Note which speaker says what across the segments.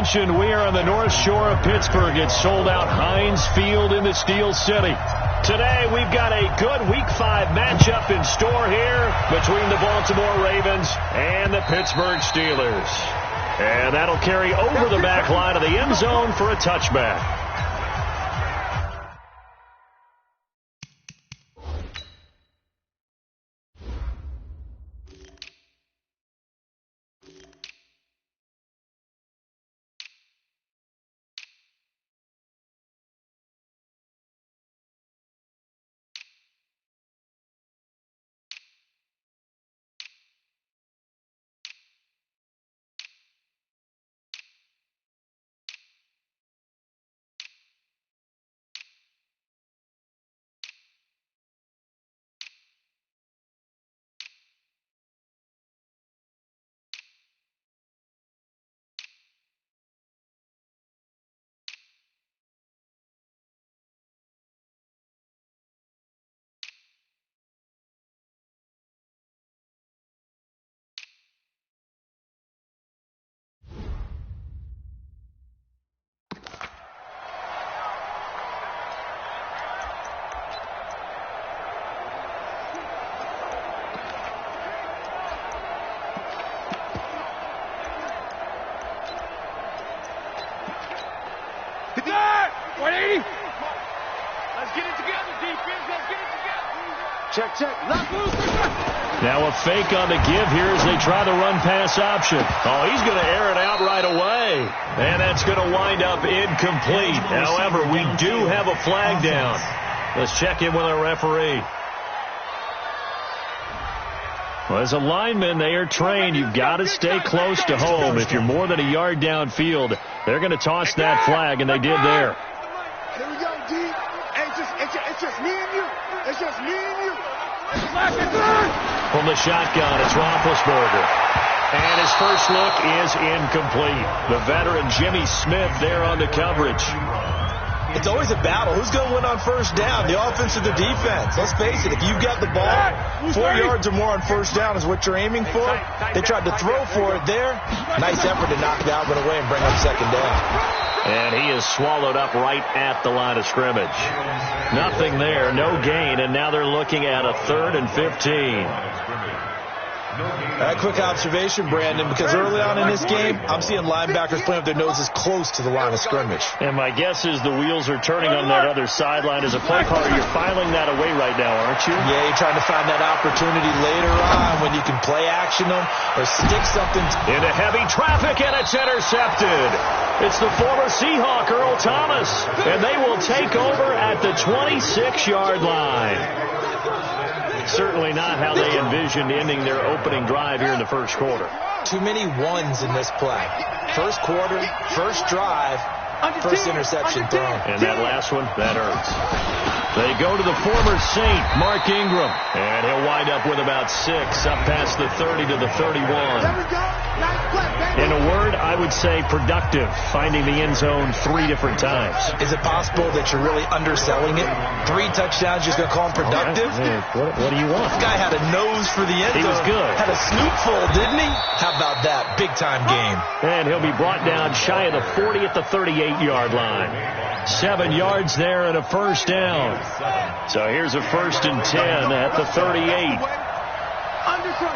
Speaker 1: mentioned, we are on the North Shore of Pittsburgh. It's sold out Heinz Field in the Steel City. Today, we've got a good Week 5 matchup in store here between the Baltimore Ravens and the Pittsburgh Steelers. And that'll carry over the back line of the end zone for a touchback.
Speaker 2: Check.
Speaker 1: Now a fake on the give here as they try the run-pass option. Oh, he's going to air it out right away. And that's going to wind up incomplete. However, we do have a flag down. Let's check in with our referee. Well, as a lineman, they are trained. You've got to stay close to home. If you're more than a yard downfield, they're going to toss that flag, and they did there.
Speaker 2: Here we go, D. It's just me and you. It's just me and you.
Speaker 1: From the shotgun, it's Roethlisberger. And his first look is incomplete. The veteran Jimmy Smith there on the coverage.
Speaker 3: It's always a battle. Who's going to win on first down, the offense or the defense? Let's face it, if you've got the ball, 4 yards or more on first down is what you're aiming for. They tried to throw for it there. Nice effort to knock that one away and bring up second down.
Speaker 1: And he is swallowed up right at the line of scrimmage. Nothing there, no gain, and now they're looking at a 3rd and 15.
Speaker 3: A quick observation, Brandon, because early on in this game, I'm seeing linebackers playing with their noses close to the line of scrimmage.
Speaker 1: And my guess is the wheels are turning on that other sideline. As a play caller, you're filing that away right now, aren't you?
Speaker 3: Yeah, you're trying to find that opportunity later on when you can play action them or stick something.
Speaker 1: Into heavy traffic, and it's intercepted. It's the former Seahawk, Earl Thomas, and they will take over at the 26-yard line. Certainly not how they envisioned ending their opening drive here in the first quarter.
Speaker 3: Too many ones in this play. First quarter, first drive, first interception thrown.
Speaker 1: And that last one, that hurts. They go to the former Saint, Mark Ingram. And he'll wind up with about 6, up past the 30 to the 31. In a word, I would say productive, finding the end zone 3 different times.
Speaker 3: Is it possible that you're really underselling it? 3 touchdowns, just going to call him productive?
Speaker 1: What do you want?
Speaker 3: This guy had a nose for the end zone.
Speaker 1: He was good.
Speaker 3: Had a snootful, didn't he? How about that? Big-time game.
Speaker 1: And he'll be brought down shy of the 40 at the 38-yard line. 7 yards there and a first down. So here's a 1st and 10 at the 38.
Speaker 2: Undercut.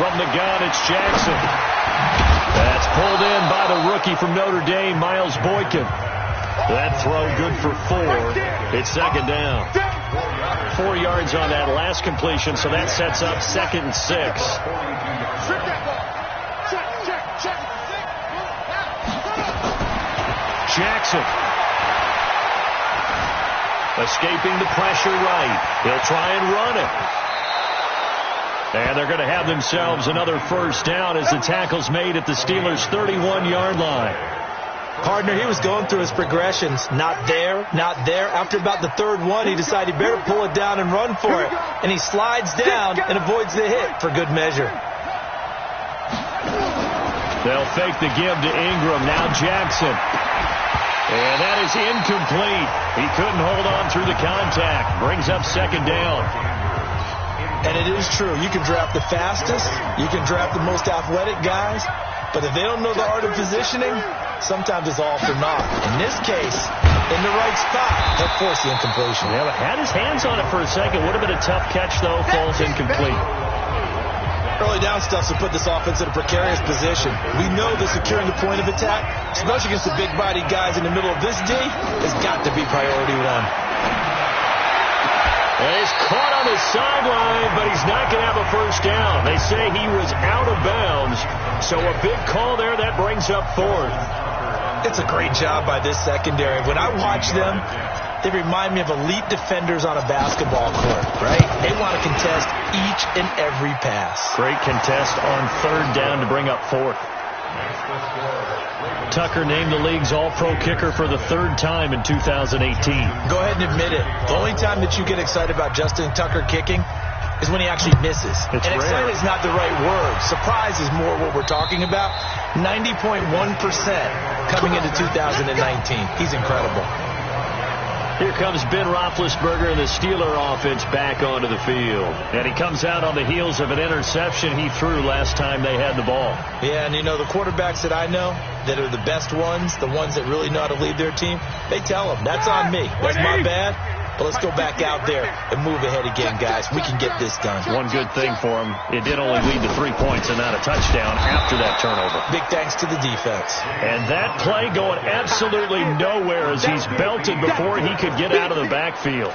Speaker 1: From the gun, it's Jackson. That's pulled in by the rookie from Notre Dame, Miles Boykin. That throw good for 4. It's second down. 4 yards on that last completion, so that sets up 2nd and 6. Jackson. Escaping the pressure right. He'll try and run it. And they're going to have themselves another first down as the tackle's made at the Steelers' 31-yard line.
Speaker 3: Partner, he was going through his progressions. Not there, not there. After about the 3rd one, he decided he better pull it down and run for it. And he slides down and avoids the hit for good measure.
Speaker 1: They'll fake the give to Ingram. Now Jackson. And that is incomplete. He couldn't hold on through the contact. Brings up second down.
Speaker 3: And it is true. You can draft the fastest, you can draft the most athletic guys, but if they don't know the art of positioning, sometimes it's all for naught. In this case, in the right spot, that forced the incompletion.
Speaker 1: Yeah, but had his hands on it for a second. Would have been a tough catch, though. Falls incomplete.
Speaker 3: Early down stuff to put this offense in a precarious position. We know that securing the point of attack, especially against the big-bodied guys in the middle of this D, has got to be priority one.
Speaker 1: And he's caught on his sideline, but he's not going to have a first down. They say he was out of bounds, so a big call there that brings up fourth.
Speaker 3: It's a great job by this secondary. When I watch them, they remind me of elite defenders on a basketball court, right? They want to contest each and every pass.
Speaker 1: Great contest on third down to bring up fourth. Tucker named the league's all-pro kicker for the third time in 2018.
Speaker 3: Go ahead and admit it. The only time that you get excited about Justin Tucker kicking is when he actually misses.
Speaker 1: It's
Speaker 3: and
Speaker 1: rare.
Speaker 3: excited is not the right word. Surprise is more what we're talking about. 90.1% coming into 2019. He's incredible.
Speaker 1: Here comes Ben Roethlisberger and the Steeler offense back onto the field. And he comes out on the heels of an interception he threw last time they had the ball.
Speaker 3: Yeah, and you know, the quarterbacks that I know that are the best ones, the ones that really know how to lead their team, they tell them, that's on me. That's my bad. But let's go back out there and move ahead again, guys. We can get this done.
Speaker 1: One good thing for him, it did only lead to 3 points and not a touchdown after that turnover.
Speaker 3: Big thanks to the defense.
Speaker 1: And that play going absolutely nowhere as he's belted before he could get out of the backfield.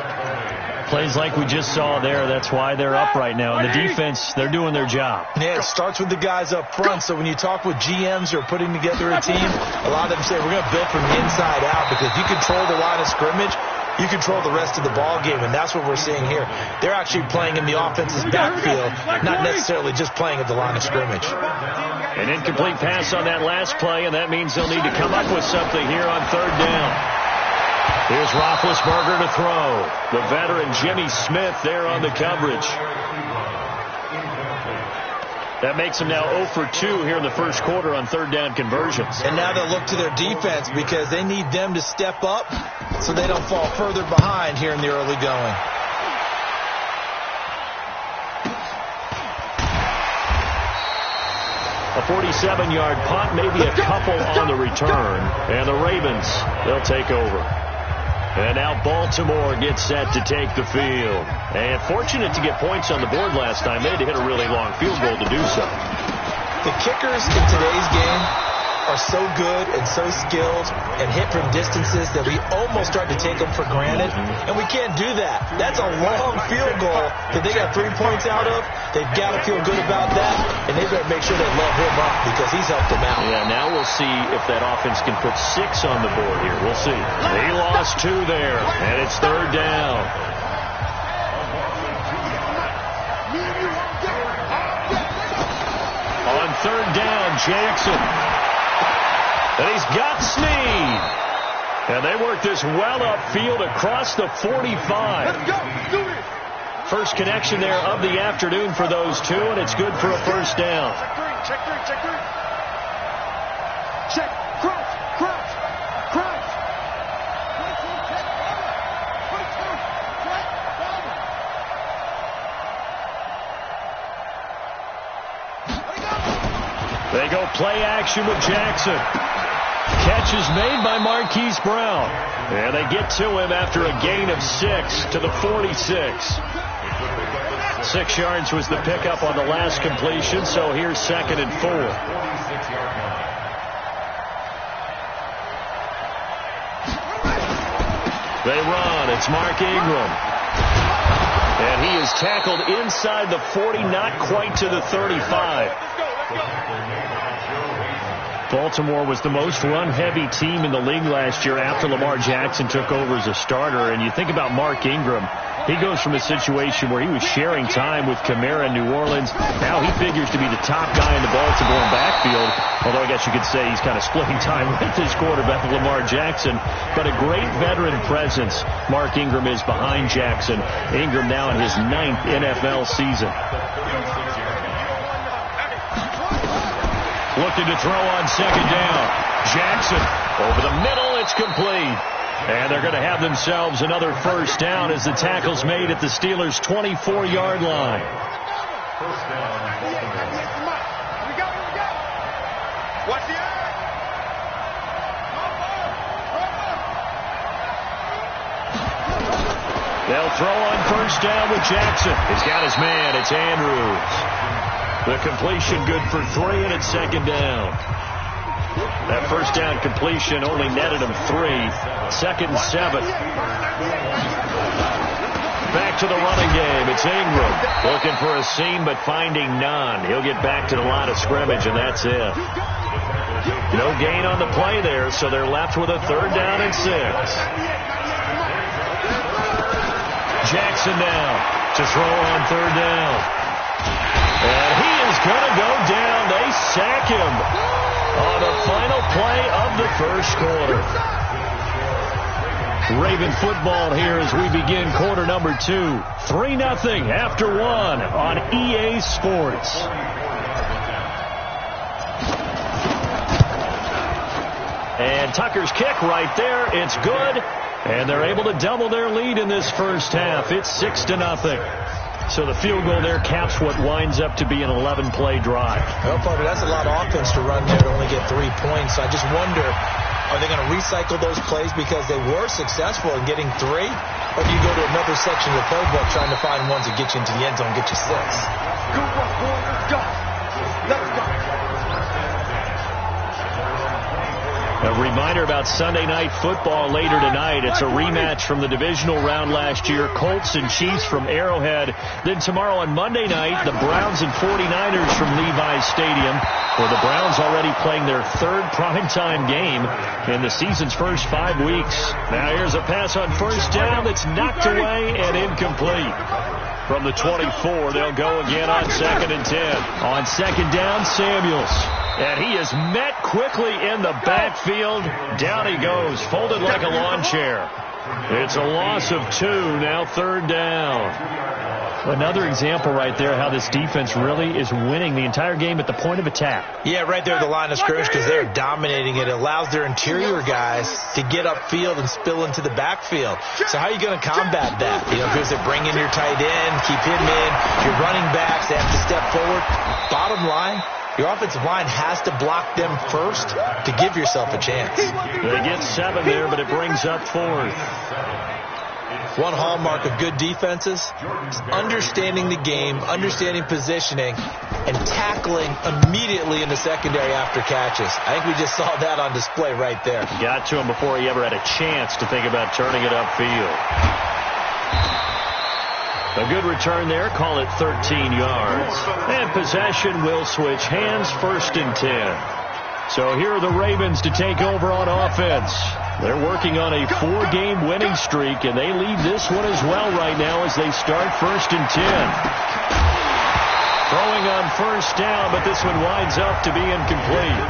Speaker 1: Plays like we just saw there, that's why they're up right now. And the defense, they're doing their job.
Speaker 3: Yeah, it starts with the guys up front. So when you talk with GMs who are putting together a team, a lot of them say we're going to build from the inside out, because if you control the line of scrimmage, you control the rest of the ball game, and that's what we're seeing here. They're actually playing in the offense's backfield, not necessarily just playing at the line of scrimmage.
Speaker 1: An incomplete pass on that last play, and that means they'll need to come up with something here on third down. Here's Roethlisberger to throw. The veteran Jimmy Smith there on the coverage. That makes them now 0 for 2 here in the first quarter on third down conversions.
Speaker 3: And now they'll look to their defense because they need them to step up so they don't fall further behind here in the early going.
Speaker 1: A 47-yard punt, maybe a couple on the return. And the Ravens, they'll take over. And now Baltimore gets set to take the field. And fortunate to get points on the board last time. They had to hit a really long field goal to do so.
Speaker 3: The kickers in today's game are so good and so skilled and hit from distances that we almost start to take them for granted. And we can't do that. That's a long field goal that they got 3 points out of. They've got to feel good about that. And they better make sure they love him up because he's helped them out.
Speaker 1: Yeah, now we'll see if that offense can put 6 on the board here. We'll see. They lost 2 there, and it's third down. On third down, Jackson. And he's got Snead. And they work this well upfield across the 45.
Speaker 2: Let's go. Do it.
Speaker 1: First connection there of the afternoon for those two, and it's good for a first down.
Speaker 2: Check three. Check three. Check. Crouch. Crouch. Crouch.
Speaker 1: They go play action with Jackson. Catch is made by Marquise Brown. And they get to him after a gain of 6 to the 46. 6 yards was the pickup on the last completion, so here's 2nd and 4. They run. It's Mark Ingram. And he is tackled inside the 40, not quite to the 35. Baltimore was the most run-heavy team in the league last year after Lamar Jackson took over as a starter. And you think about Mark Ingram, he goes from a situation where he was sharing time with Kamara in New Orleans. Now he figures to be the top guy in the Baltimore backfield, although I guess you could say he's kind of splitting time with his quarterback, Lamar Jackson. But a great veteran presence Mark Ingram is behind Jackson. Ingram now in his 9th NFL season. Looking to throw on second down. Jackson over the middle. It's complete. And they're going to have themselves another first down as the tackle's made at the Steelers' 24-yard line.
Speaker 2: Watch the eye.
Speaker 1: They'll throw on first down with Jackson. He's got his man. It's Andrews. The completion good for 3, and it's second down. That first down completion only netted him 3. Second and 7. Back to the running game. It's Ingram looking for a seam but finding none. He'll get back to the line of scrimmage, and that's it. No gain on the play there, so they're left with a third down and 6. Jackson now to throw on third down. And he is going to go down. They sack him on the final play of the first quarter. Raven football here as we begin quarter number 2. 3-0 after 1 on EA Sports. And Tucker's kick right there. It's good. And they're able to double their lead in this first half. It's 6-0. So the field goal there caps what winds up to be an 11-play drive.
Speaker 3: Well, partner, that's a lot of offense to run there to only get 3 points. So I just wonder, are they going to recycle those plays because they were successful in getting 3? Or do you go to another section of the playbook trying to find ones that get you into the end zone and get you 6?
Speaker 2: Good work, boy. Let's go. Let's go.
Speaker 1: A reminder about Sunday Night Football later tonight. It's a rematch from the divisional round last year. Colts and Chiefs from Arrowhead. Then tomorrow on Monday night, the Browns and 49ers from Levi's Stadium, where the Browns already playing their 3rd primetime game in the season's first 5 weeks. Now here's a pass on first down that's knocked away and incomplete. From the 24, they'll go again on 2nd and 10. On second down, Samuels. And he is met quickly in the backfield. Down he goes, folded like a lawn chair. It's a loss of 2, now third down. Another example right there how this defense really is winning the entire game at the point of attack.
Speaker 3: Yeah, right there at the line of scrimmage because they're dominating it. It allows their interior guys to get upfield and spill into the backfield. So how are you going to combat that? You know, because they bring in your tight end, keep him in, your running backs, they have to step forward. Bottom line, your offensive line has to block them first to give yourself a chance.
Speaker 1: They get 7 there, but it brings up 4th.
Speaker 3: One hallmark of good defenses is understanding the game, understanding positioning, and tackling immediately in the secondary after catches. I think we just saw that on display right there.
Speaker 1: Got to him before he ever had a chance to think about turning it upfield. A good return there. Call it 13 yards. And possession will switch hands, 1st and 10. So here are the Ravens to take over on offense. They're working on a 4-game winning streak, and they lead this one as well right now as they start 1st and 10. Throwing on first down, but this one winds up to be incomplete.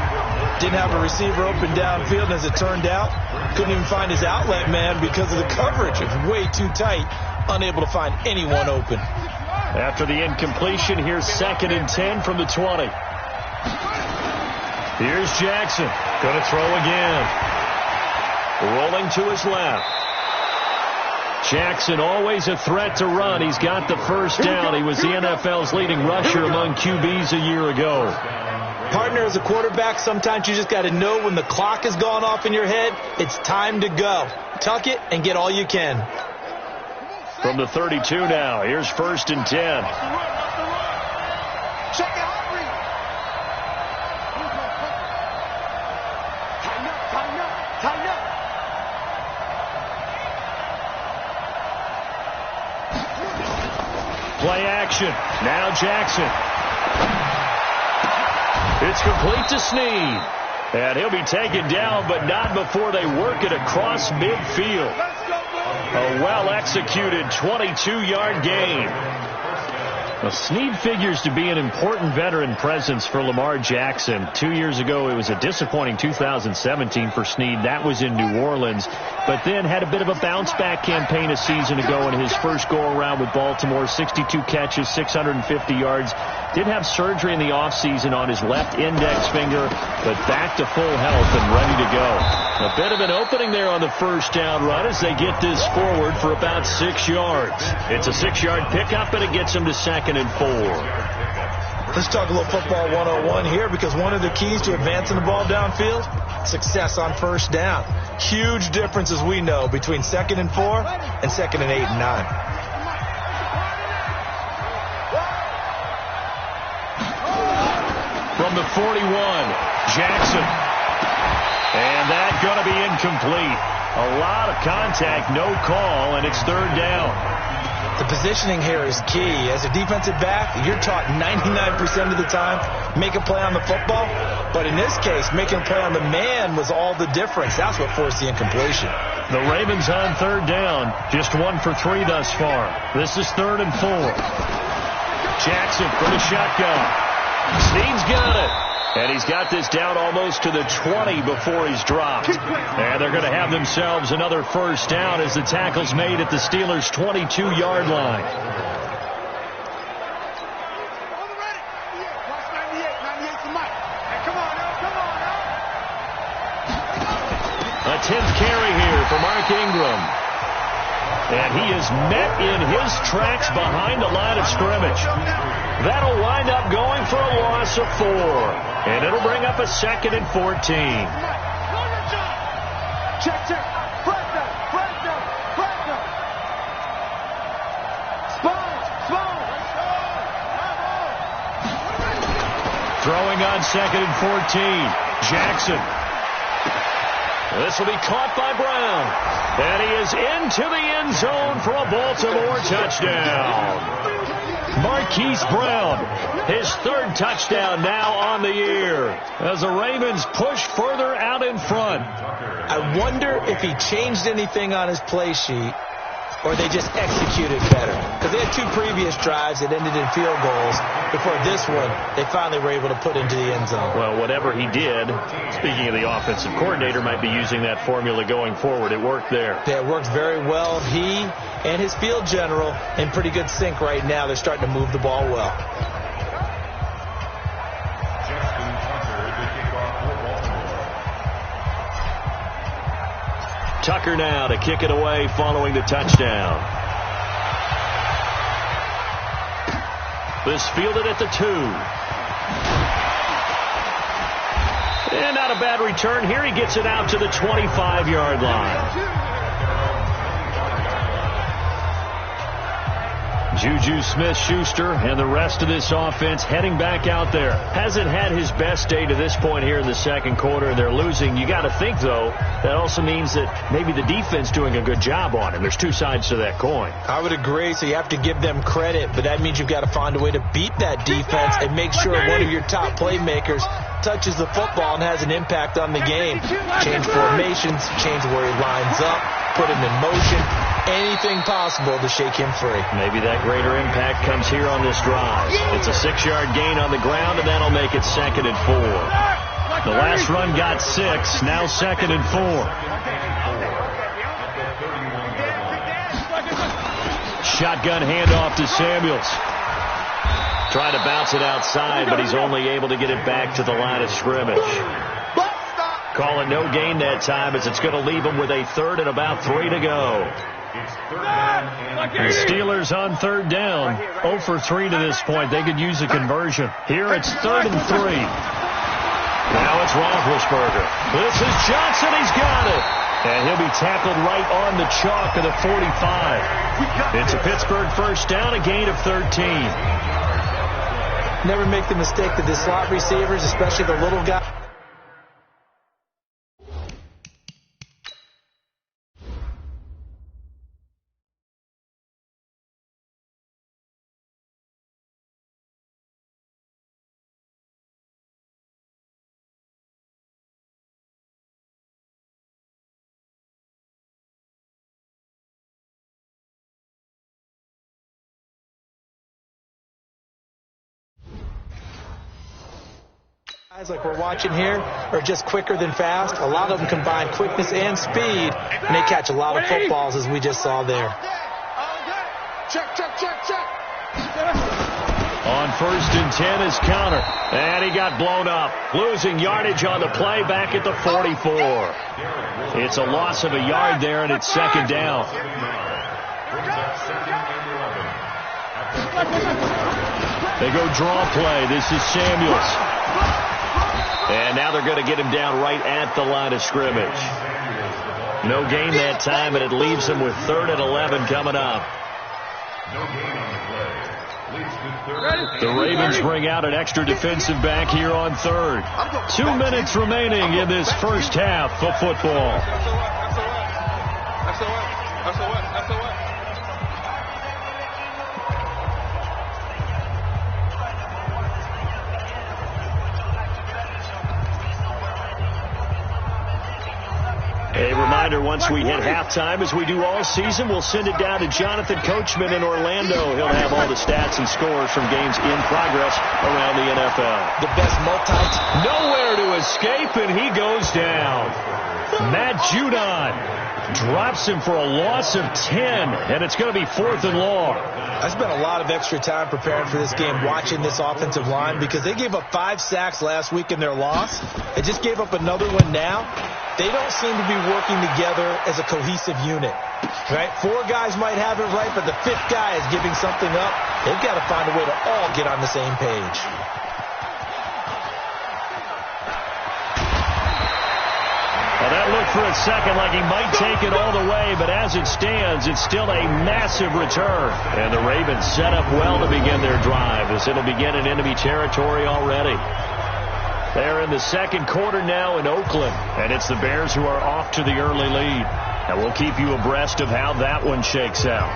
Speaker 3: Didn't have a receiver open downfield, and as it turned out, couldn't even find his outlet man because of the coverage. It was way too tight, unable to find anyone open.
Speaker 1: After the incompletion, here's 2nd and 10 from the 20. Here's Jackson. Going to throw again. Rolling to his left. Jackson always a threat to run. He's got the first down. He was the NFL's leading rusher among QBs a year ago.
Speaker 3: Partner, as a quarterback, sometimes you just got to know when the clock has gone off in your head, it's time to go. Tuck it and get all you can.
Speaker 1: From the 32 now, here's 1st and 10. Play action. Now Jackson. It's complete to Snead. And he'll be taken down, but not before they work it across midfield. A well-executed 22-yard gain. Well, Snead figures to be an important veteran presence for Lamar Jackson. 2 years ago, it was a disappointing 2017 for Snead. That was in New Orleans. But then had a bit of a bounce-back campaign a season ago in his first go-around with Baltimore. 62 catches, 650 yards. Did have surgery in the offseason on his left index finger, but back to full health and ready to go. A bit of an opening there on the first down run as they get this forward for about 6 yards. It's a 6-yard pickup, and it gets them to 2nd and 4.
Speaker 3: Let's talk a little football 101 here, because one of the keys to advancing the ball downfield, success on first down. Huge difference, as we know, between 2nd and 4 and 2nd and 8 and 9.
Speaker 1: From the 41, Jackson. And that's going to be incomplete. A lot of contact, no call, and it's 3rd down.
Speaker 3: The positioning here is key. As a defensive back, you're taught 99% of the time, make a play on the football. But in this case, making a play on the man was all the difference. That's what forced the incompletion.
Speaker 1: The Ravens on 3rd down. Just 1 for 3 thus far. This is 3rd and 4. Jackson for the shotgun. Snead's got it. And he's got this down almost to the 20 before he's dropped. And they're going to have themselves another first down as the tackle's made at the Steelers' 22-yard line. A 10th carry here for Mark Ingram. And he is met in his tracks behind the line of scrimmage. That'll wind up going for a loss of 4. And it'll bring up a 2nd and 14.
Speaker 2: Check. Pressure. Spawn.
Speaker 1: Throwing on 2nd and 14. Jackson. This will be caught by Brown. And he is into the end zone for a Baltimore touchdown. Marquise Brown, his 3rd touchdown now on the year as the Ravens push further out in front.
Speaker 3: I wonder if he changed anything on his play sheet or they just executed better. Because they had 2 previous drives that ended in field goals. Before this one, they finally were able to put into the end zone.
Speaker 1: Well, whatever he did, speaking of the offensive coordinator, might be using that formula going forward. It worked there.
Speaker 3: Yeah, it worked very well. He and his field general in pretty good sync right now. They're starting to move the ball well.
Speaker 1: Tucker now to kick it away following the touchdown. This fielded at the 2. And not a bad return here. He gets it out to the 25-yard line. Juju Smith-Schuster and the rest of this offense heading back out there. Hasn't had his best day to this point here in the 2nd quarter. They're losing. You got to think, though, that also means that maybe the defense doing a good job on him. There's 2 sides to that coin.
Speaker 3: I would agree, so you have to give them credit, but that means you've got to find a way to beat that defense and make sure one of your top playmakers touches the football and has an impact on the game. Change formations, change where he lines up, put him in motion. Anything possible to shake him free.
Speaker 1: Maybe that greater impact comes here on this drive. It's a 6-yard gain on the ground, and that'll make it 2nd and 4. The last run got 6, now 2nd and 4. Shotgun handoff to Samuels. Trying to bounce it outside, but he's only able to get it back to the line of scrimmage. Calling no gain that time as it's going to leave him with a 3rd and about 3 to go. The Steelers on 3rd down. 0 for 3 to this point. They could use a conversion. Here it's 3rd and 3. Now it's Roethlisberger. This is Johnson. He's got it. And he'll be tackled right on the chalk of the 45. It's a Pittsburgh first down, a gain of 13.
Speaker 3: Never make the mistake that the slot receivers, especially the little guy. Guys like we're watching here are just quicker than fast. A lot of them combine quickness and speed, and they catch a lot of footballs, as we just saw there.
Speaker 1: On on 1st and 10 is counter. And he got blown up. Losing yardage on the play back at the 44. It's a loss of a yard there, and it's 2nd down. They go draw play. This is Samuels. And now they're going to get him down right at the line of scrimmage. No gain that time, and it leaves them with 3rd and 11 coming up. The Ravens bring out an extra defensive back here on 3rd. 2 minutes remaining in this first half of football. A reminder, once we hit halftime, as we do all season, we'll send it down to Jonathan Coachman in Orlando. He'll have all the stats and scores from games in progress around the NFL.
Speaker 3: The best
Speaker 1: Nowhere to escape, and he goes down. Matt Judon drops him for a loss of 10, and it's going to be 4th and long.
Speaker 3: I spent a lot of extra time preparing for this game, watching this offensive line, because they gave up 5 sacks last week in their loss. They just gave up another one now. They don't seem to be working together as a cohesive unit, right? 4 guys might have it right, but the 5th guy is giving something up. They've got to find a way to all get on the same page.
Speaker 1: Well, that looked for a second like he might take it all the way, but as it stands, it's still a massive return. And the Ravens set up well to begin their drive, as it'll begin in enemy territory already. They're in the 2nd quarter now in Oakland, and it's the Bears who are off to the early lead. And we'll keep you abreast of how that one shakes out.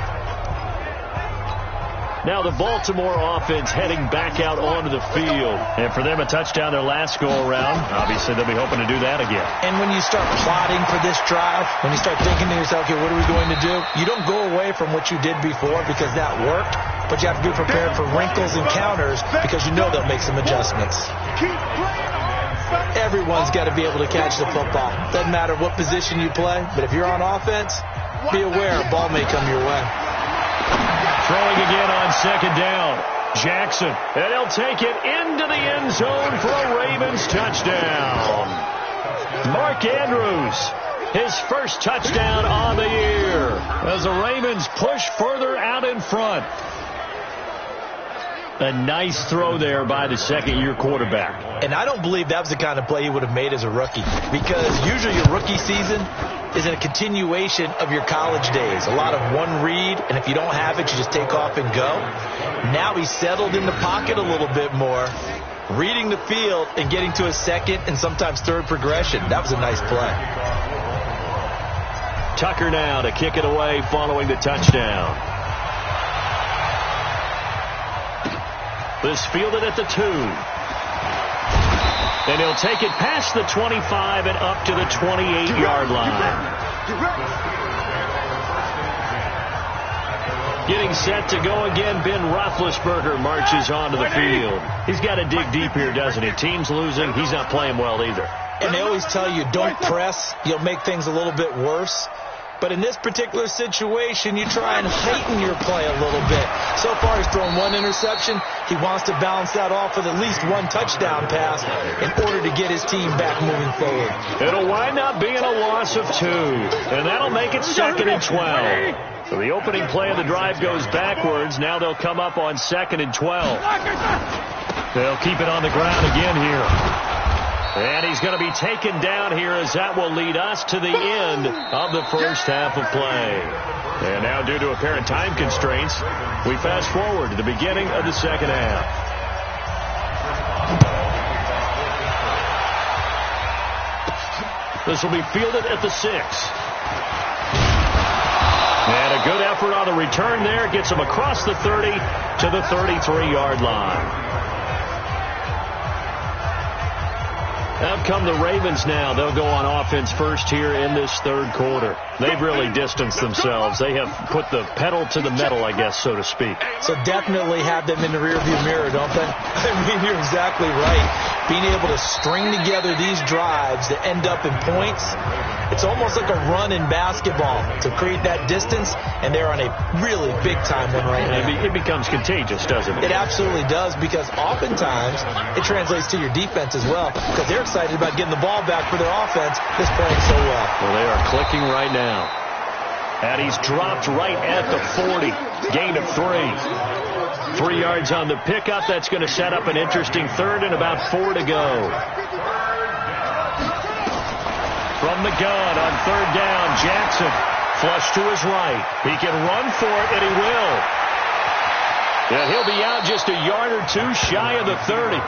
Speaker 1: Now the Baltimore offense heading back out onto the field. And for them, a touchdown their last go-around. Obviously, they'll be hoping to do that again.
Speaker 3: And when you start plotting for this drive, when you start thinking to yourself, okay, what are we going to do? You don't go away from what you did before because that worked, but you have to be prepared for wrinkles and counters because you know they'll make some adjustments. Everyone's got to be able to catch the football. Doesn't matter what position you play, but if you're on offense, be aware a ball may come your way.
Speaker 1: Throwing again on 2nd down. Jackson, and he'll take it into the end zone for a Ravens touchdown. Mark Andrews, his first touchdown on the year, as the Ravens push further out in front. A nice throw there by the 2nd-year quarterback.
Speaker 3: And I don't believe that was the kind of play he would have made as a rookie, because usually your rookie season is a continuation of your college days. A lot of one read, and if you don't have it, you just take off and go. Now he's settled in the pocket a little bit more, reading the field and getting to a 2nd and sometimes 3rd progression. That was a nice play.
Speaker 1: Tucker now to kick it away following the touchdown. This fielded at the 2. And he'll take it past the 25 and up to the 28-yard line. Getting set to go again, Ben Roethlisberger marches onto the field. He's got to dig deep here, doesn't he? Team's losing. He's not playing well either.
Speaker 3: And they always tell you, don't press. You'll make things a little bit worse. But in this particular situation, you try and heighten your play a little bit. So far, he's thrown 1 interception. He wants to balance that off with at least 1 touchdown pass in order to get his team back moving forward.
Speaker 1: It'll wind up being a loss of 2, and that'll make it 2nd and 12. So the opening play of the drive goes backwards. Now they'll come up on 2nd and 12. They'll keep it on the ground again here. And he's going to be taken down here, as that will lead us to the end of the first half of play. And now, due to apparent time constraints, we fast forward to the beginning of the 2nd half. This will be fielded at the 6. And a good effort on the return there. Gets him across the 30 to the 33-yard line. Out come the Ravens now. They'll go on offense first here in this 3rd quarter. They've really distanced themselves. They have put the pedal to the metal, I guess, so to speak.
Speaker 3: So definitely have them in the rearview mirror, don't they? I mean, you're exactly right. being able to string together these drives that end up in points. It's almost like a run in basketball to create that distance, and they're on a really big-time one right now.
Speaker 1: It becomes contagious, doesn't it?
Speaker 3: It absolutely does, because oftentimes it translates to your defense as well, because they're excited about getting the ball back for their offense that's playing so well.
Speaker 1: Well, they are clicking right now. And he's dropped right at the 40. Gain of 3. 3 yards on the pickup. That's going to set up an interesting third and about 4 to go. From the gun on third down, Jackson. Flush to his right. He can run for it, and he will. And he'll be out just a yard or two shy of the 30.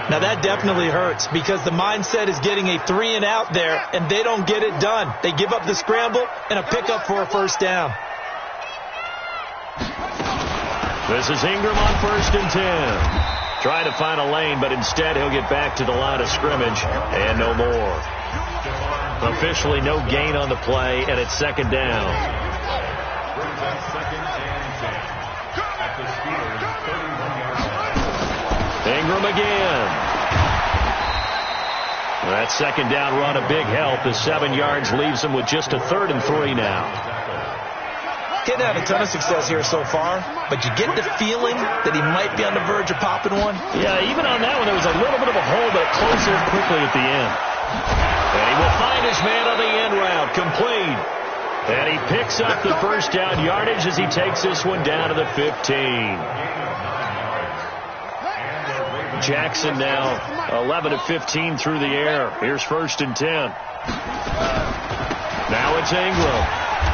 Speaker 3: Now that definitely hurts, because the mindset is getting a 3 and out there, and they don't get it done. They give up the scramble and a pickup for a first down.
Speaker 1: This is Ingram on 1st and 10. Trying to find a lane, but instead he'll get back to the line of scrimmage and no more. Officially no gain on the play, and it's 2nd down. Ingram again. That 2nd down run a big help. The 7 yards leaves him with just a 3rd and 3 now.
Speaker 3: Getting had a ton of success here so far, but you get the feeling that he might be on the verge of popping one.
Speaker 1: Yeah, even on that one, there was a little bit of a hole, but it closed in quickly at the end. And he will find his man on the end route, complete. And he picks up the first down yardage as he takes this one down to the 15. Jackson now 11 of 15 through the air. Here's 1st and 10. Now it's Ingram.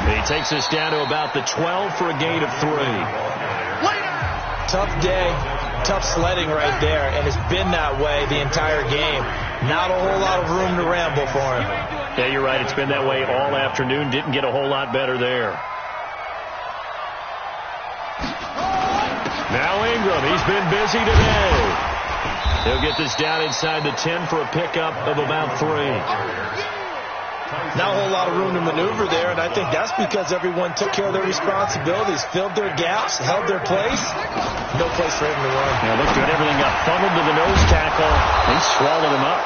Speaker 1: He takes us down to about the 12 for a gain of 3.
Speaker 3: Tough day, tough sledding right there, and it's been that way the entire game. Not a whole lot of room to ramble for him.
Speaker 1: Yeah, you're right. It's been that way all afternoon. Didn't get a whole lot better there. Now Ingram. He's been busy today. He'll get this down inside the 10 for a pickup of about 3.
Speaker 3: Not a whole lot of room to maneuver there, and I think that's because everyone took care of their responsibilities, filled their gaps, held their place. No place for him to run.
Speaker 1: Yeah, looked good. Everything got funneled to the nose tackle. He swallowed him up.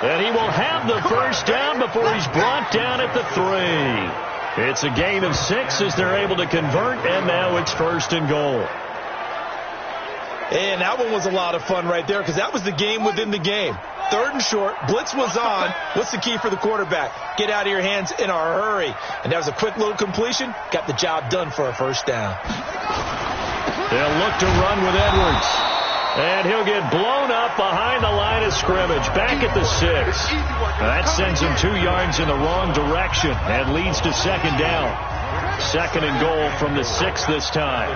Speaker 1: And he will have the first down before he's brought down at the 3. It's a gain of 6 as they're able to convert, and now it's 1st and goal.
Speaker 3: And that one was a lot of fun right there, because that was the game within the game. 3rd and short, blitz was on. What's the key for the quarterback? Get out of your hands in a hurry. And that was a quick little completion. Got the job done for a first down.
Speaker 1: They'll look to run with Edwards. And he'll get blown up behind the line of scrimmage. Back at the 6. That sends him 2 yards in the wrong direction and leads to 2nd down. 2nd and goal from the 6 this time.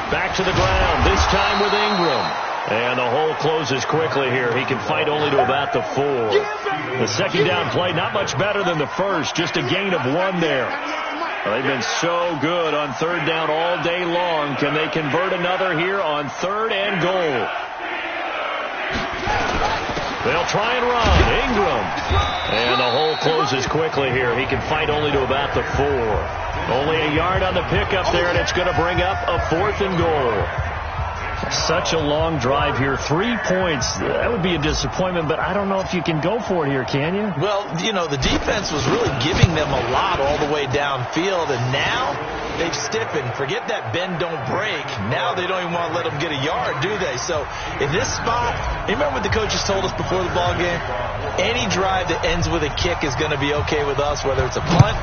Speaker 1: Back to the ground, this time with Ingram. And the hole closes quickly here. He can fight only to about the 4. The 2nd down play, not much better than the first. Just a gain of 1 there. They've been so good on 3rd down all day long. Can they convert another here on 3rd and goal? They'll try and run. Ingram. And the hole closes quickly here. He can fight only to about the 4. Only a yard on the pickup there, and it's going to bring up a 4th and goal. Such a long drive here. 3 points. That would be a disappointment, but I don't know if you can go for it here, can you?
Speaker 3: Well, you know, the defense was really giving them a lot all the way downfield, and now they've stiffened. Forget that bend, don't break. Now they don't even want to let them get a yard, do they? So in this spot, remember what the coaches told us before the ball game? Any drive that ends with a kick is going to be okay with us, whether it's a punt,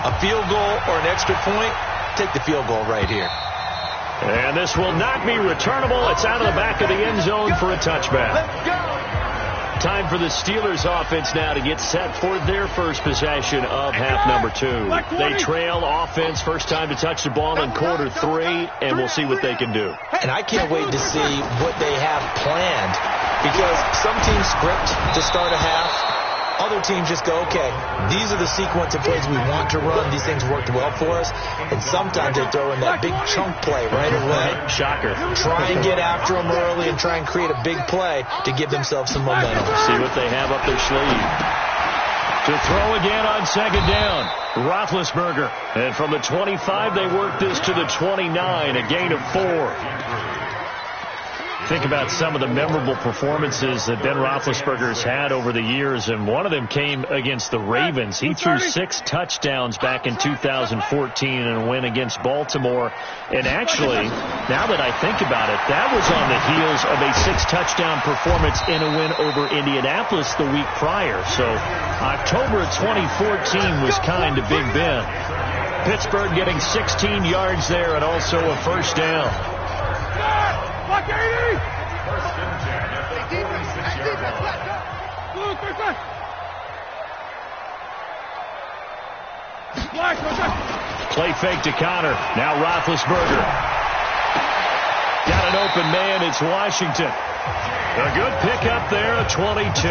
Speaker 3: a field goal, or an extra point. Take the field goal right here.
Speaker 1: And this will not be returnable. It's out of the back of the end zone for a touchback. Time for the Steelers offense now to get set for their first possession of half number 2. They trail offense, first time to touch the ball in quarter 3, and we'll see what they can do.
Speaker 3: And I can't wait to see what they have planned, because some teams script to start a half. Other teams just go, okay, these are the sequence of plays we want to run. These things worked well for us. And sometimes they throw in that big chunk play right away.
Speaker 1: Shocker.
Speaker 3: Try and get after them early and try and create a big play to give themselves some momentum.
Speaker 1: See what they have up their sleeve. To throw again on second down. Roethlisberger. And from the 25, they work this to the 29, a gain of 4. Think about some of the memorable performances that Ben Roethlisberger's had over the years, and one of them came against the Ravens. He threw 6 touchdowns back in 2014 in a win against Baltimore. And actually, now that I think about it, that was on the heels of a 6-touchdown performance in a win over Indianapolis the week prior. So October of 2014 was kind of Big Ben. Pittsburgh getting 16 yards there and also a first down.
Speaker 2: Block 80!
Speaker 1: Play fake to Connor. Now Roethlisberger. Got an open man. It's Washington. A good pickup there, a 22.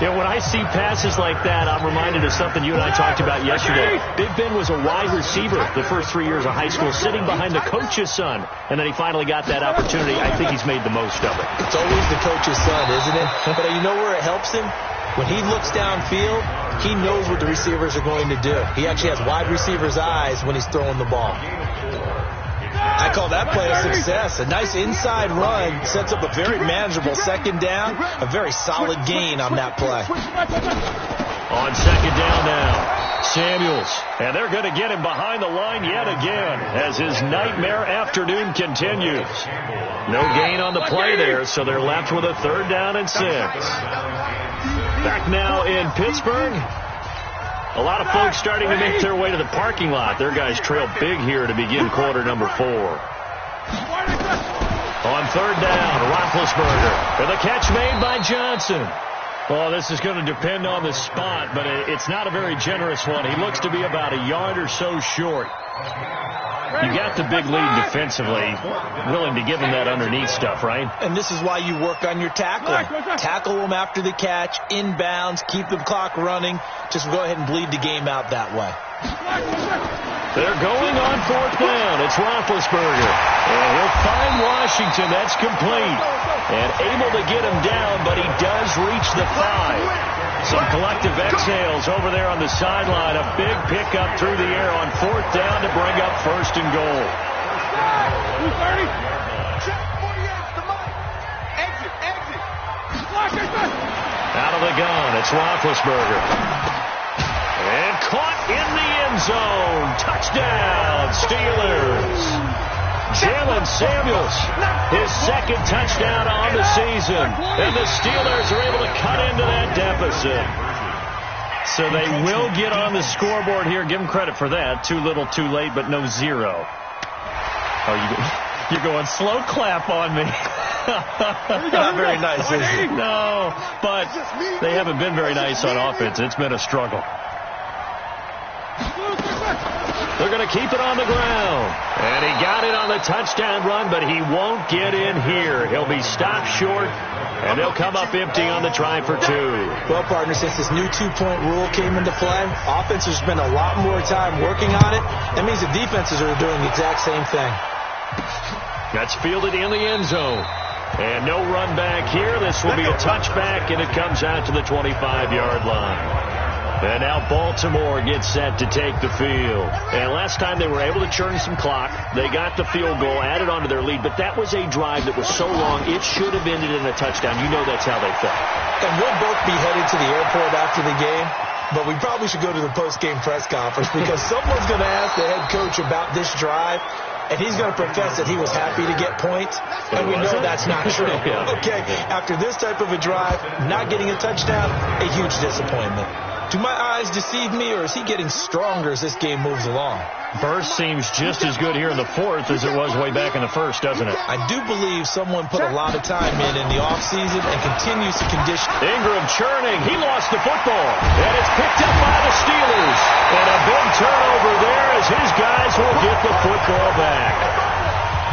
Speaker 1: You know, when I see passes like that, I'm reminded of something you and I talked about yesterday. Big Ben was a wide receiver the first 3 years of high school, sitting behind the coach's son. And then he finally got that opportunity. I think he's made the most of it.
Speaker 3: It's always the coach's son, isn't it? But you know where it helps him? When he looks downfield, he knows what the receivers are going to do. He actually has wide receivers' eyes when he's throwing the ball. I call that play a success. A nice inside run sets up a very manageable second down. A very solid gain on that play.
Speaker 1: On second down now, Samuels. And they're going to get him behind the line yet again as his nightmare afternoon continues. No gain on the play there, so they're left with a 3rd down and 6. Back now in Pittsburgh. A lot of folks starting to make their way to the parking lot. Their guys trail big here to begin quarter number 4. On 3rd down, Roethlisberger. And the catch made by Johnson. Well, this is going to depend on the spot, but it's not a very generous one. He looks to be about a yard or so short. You got the big lead defensively, willing to give him that underneath stuff, right?
Speaker 3: And this is why you work on your tackling. Tackle them after the catch, inbounds, keep the clock running. Just go ahead and bleed the game out that way.
Speaker 1: They're going on 4th down. It's Roethlisberger. And he'll find Washington. That's complete. And able to get him down, but he does reach the 5. Some collective exhales over there on the sideline. A big pickup through the air on 4th down to bring up 1st and goal.
Speaker 2: 230. Check 48. Come on. Exit.
Speaker 1: Out of the gun. It's Roethlisberger. And caught in the end zone. Touchdown, Steelers. Jalen Samuels, his 2nd touchdown on the season. And the Steelers are able to cut into that deficit. So they will get on the scoreboard here. Give them credit for that. Too little, too late, but no 0. Oh, you're going slow clap on me.
Speaker 3: Not very nice, is it?
Speaker 1: No, but they haven't been very nice on offense. It's been a struggle. They're going to keep it on the ground. And he got it on the touchdown run, but he won't get in here. He'll be stopped short, and they'll come up empty on the try for 2.
Speaker 3: Well, partner, since this new 2-point rule came into play, offenses spend a lot more time working on it. That means the defenses are doing the exact same thing.
Speaker 1: That's fielded in the end zone. And no run back here. This will be a touchback, and it comes out to the 25-yard line. And now Baltimore gets set to take the field. And last time they were able to churn some clock. They got the field goal, added on to their lead. But that was a drive that was so long, it should have ended in a touchdown. You know that's how they felt.
Speaker 3: And we'll both be headed to the airport after the game. But we probably should go to the post-game press conference because someone's going to ask the head coach about this drive. And he's going to profess that he was happy to get points. And we know that's not true.
Speaker 1: Yeah.
Speaker 3: Okay, after this type of a drive, not getting a touchdown, a huge disappointment. Do my eyes deceive me, or is he getting stronger as this game moves along?
Speaker 1: Burst seems just as good here in the 4th as it was way back in the 1st, doesn't it?
Speaker 3: I do believe someone put a lot of time in the offseason and continues to condition.
Speaker 1: Ingram churning. He lost the football. And it's picked up by the Steelers. And a big turnover there as his guys will get the football back.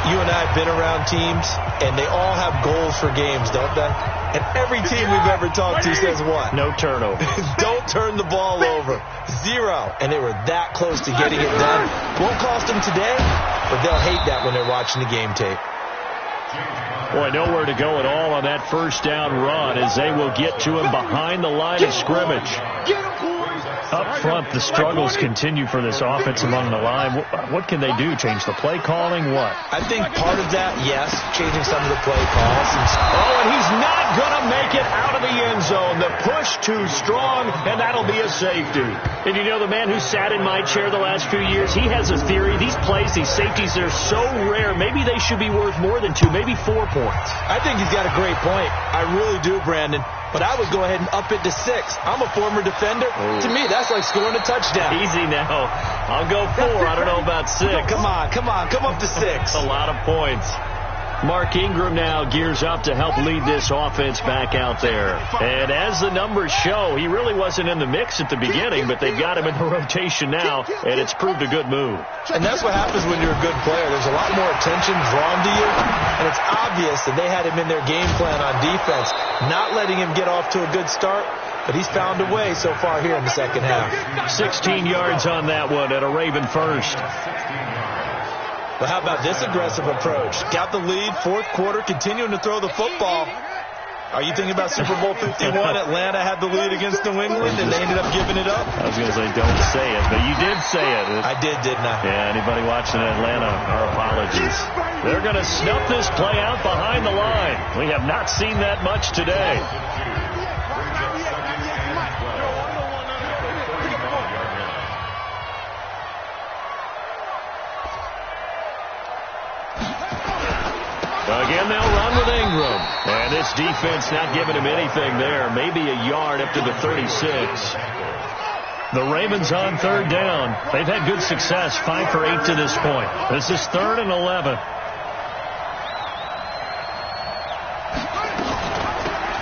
Speaker 3: You and I have been around teams, and they all have goals for games, don't they? And every team we've ever talked to says what?
Speaker 1: No turnover.
Speaker 3: Don't turn the ball over. 0. And they were that close to getting it done. Won't cost them today, but they'll hate that when they're watching the game tape.
Speaker 1: Boy, nowhere to go at all on that first down run as they will get to him behind the line of scrimmage. Up front, the struggles continue for this offense among the line. What can they do? Change the play calling? What?
Speaker 3: I think part of that, yes, changing some of the play calls.
Speaker 1: Oh, and he's not going to make it out of the end zone. The push too strong, and that'll be a safety. And you know, the man who sat in my chair the last few years, he has a theory. These plays, these safeties, they're so rare. Maybe they should be worth more than 2, maybe 4 points.
Speaker 3: I think he's got a great point. I really do, Brandon. But I would go ahead and up it to 6. I'm a former defender. To me, that's like scoring a touchdown.
Speaker 1: Easy now. I'll go 4. I don't know about 6.
Speaker 3: Come on. Come up to 6.
Speaker 1: A lot of points. Mark Ingram now gears up to help lead this offense back out there. And as the numbers show, he really wasn't in the mix at the beginning, but they've got him in the rotation now, and it's proved a good move.
Speaker 3: And that's what happens when you're a good player. There's a lot more attention drawn to you, and it's obvious that they had him in their game plan on defense, not letting him get off to a good start, but he's found a way so far here in the second half.
Speaker 1: 16 yards on that one at a Raven first.
Speaker 3: But how about this aggressive approach? Got the lead, fourth quarter, continuing to throw the football. Are you thinking about Super Bowl 51? Atlanta had the lead against New England, and they ended up giving it up?
Speaker 1: I was going to say, don't say it, but you did say it.
Speaker 3: I did, didn't I?
Speaker 1: Yeah, anybody watching Atlanta, our apologies. They're going to snuff this play out behind the line. We have not seen that much today. Again, they'll run with Ingram. And this defense not giving him anything there. Maybe a yard up to the 36. The Ravens on third down. They've had good success, 5 for 8 to this point. This is 3rd and 11.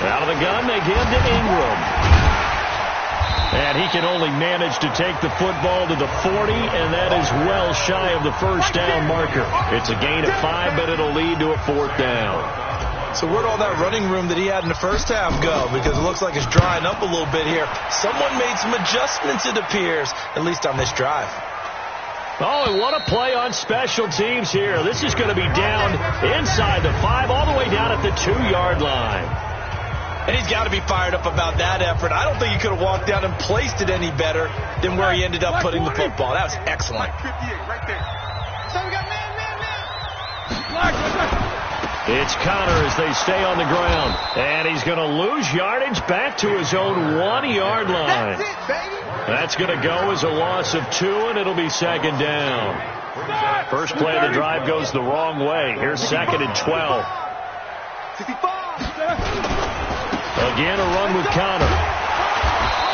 Speaker 1: Out of the gun, they give to Ingram. And he can only manage to take the football to the 40, and that is well shy of the first down marker. It's a gain of 5, but it'll lead to a 4th down.
Speaker 3: So where'd all that running room that he had in the first half go? Because it looks like it's drying up a little bit here. Someone made some adjustments, it appears, at least on this drive.
Speaker 1: Oh, and what a play on special teams here. This is going to be down inside the 5, all the way down at the 2-yard line.
Speaker 3: And he's got to be fired up about that effort. I don't think he could have walked down and placed it any better than where he ended up putting the football. That was excellent.
Speaker 1: It's Connor as they stay on the ground. And he's going to lose yardage back to his own 1-yard line. That's going to go as a loss of 2, and it'll be 2nd down. First play of the drive goes the wrong way. Here's 2nd and 12. Again, a run with Connor.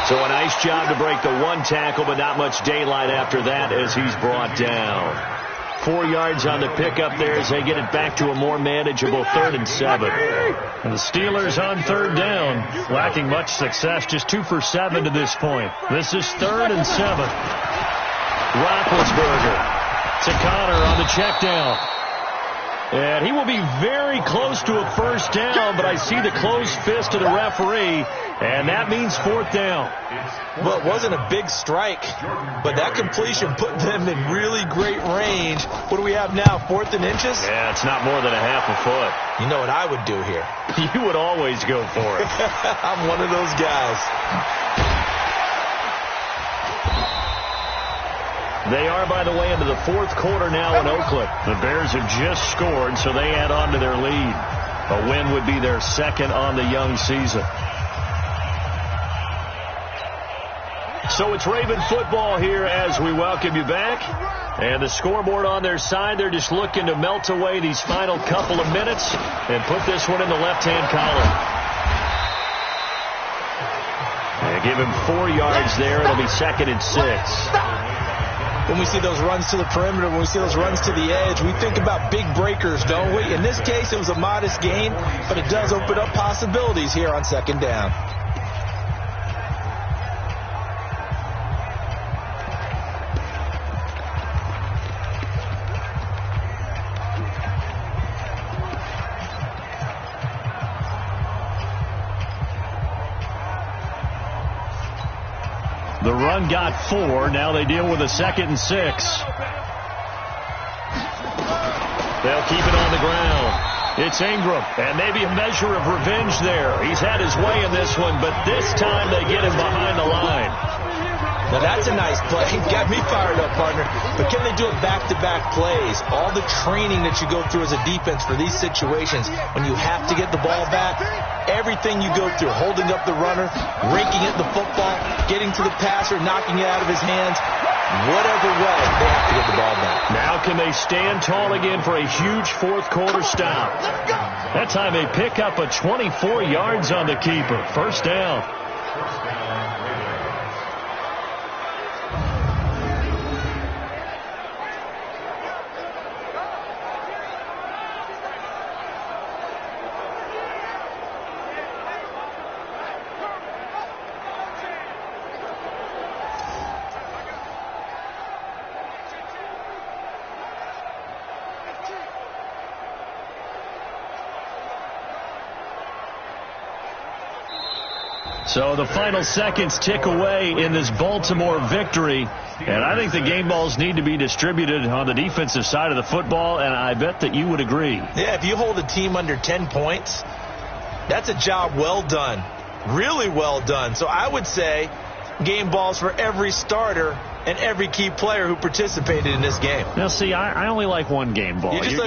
Speaker 1: So a nice job to break the 1 tackle, but not much daylight after that as he's brought down. 4 yards on the pickup there as they get it back to a more manageable 3rd and 7. And the Steelers on 3rd down, lacking much success, just 2 for 7 to this point. This is 3rd and 7. Roethlisberger to Connor on the check down. And he will be very close to a first down, but I see the closed fist of the referee, and that means 4th down.
Speaker 3: Well, it wasn't a big strike, but that completion put them in really great range. What do we have now, 4th and inches?
Speaker 1: Yeah, it's not more than a half a foot.
Speaker 3: You know what I would do here?
Speaker 1: You would always go for it.
Speaker 3: I'm one of those guys.
Speaker 1: They are, by the way, into the 4th quarter now in Oakland. The Bears have just scored, so they add on to their lead. A win would be their 2nd on the young season. So it's Raven football here as we welcome you back. And the scoreboard on their side, they're just looking to melt away these final couple of minutes and put this one in the left-hand column. And give him 4 yards there. It'll be 2nd and 6.
Speaker 3: When we see those runs to the perimeter, when we see those runs to the edge, we think about big breakers, don't we? In this case, it was a modest gain, but it does open up possibilities here on 2nd down.
Speaker 1: The run got 4. Now they deal with a 2nd and 6. They'll keep it on the ground. It's Ingram, and maybe a measure of revenge there. He's had his way in this one, but this time they get him behind the line.
Speaker 3: Now, that's a nice play. Got me fired up, partner. But can they do it back-to-back plays? All the training that you go through as a defense for these situations, when you have to get the ball back, everything you go through, holding up the runner, raking at the football, getting to the passer, knocking it out of his hands, whatever way, they have to get the ball back.
Speaker 1: Now can they stand tall again for a huge fourth-quarter stop? That time they pick up a 24 yards on the keeper. First down. So the final seconds tick away in this Baltimore victory. And I think the game balls need to be distributed on the defensive side of the football, and I bet that you would agree.
Speaker 3: Yeah, if you hold a team under 10 points, that's a job well done. Really well done. So I would say game balls for every starter and every key player who participated in this game.
Speaker 1: Now, see, I only like one game ball.
Speaker 3: You just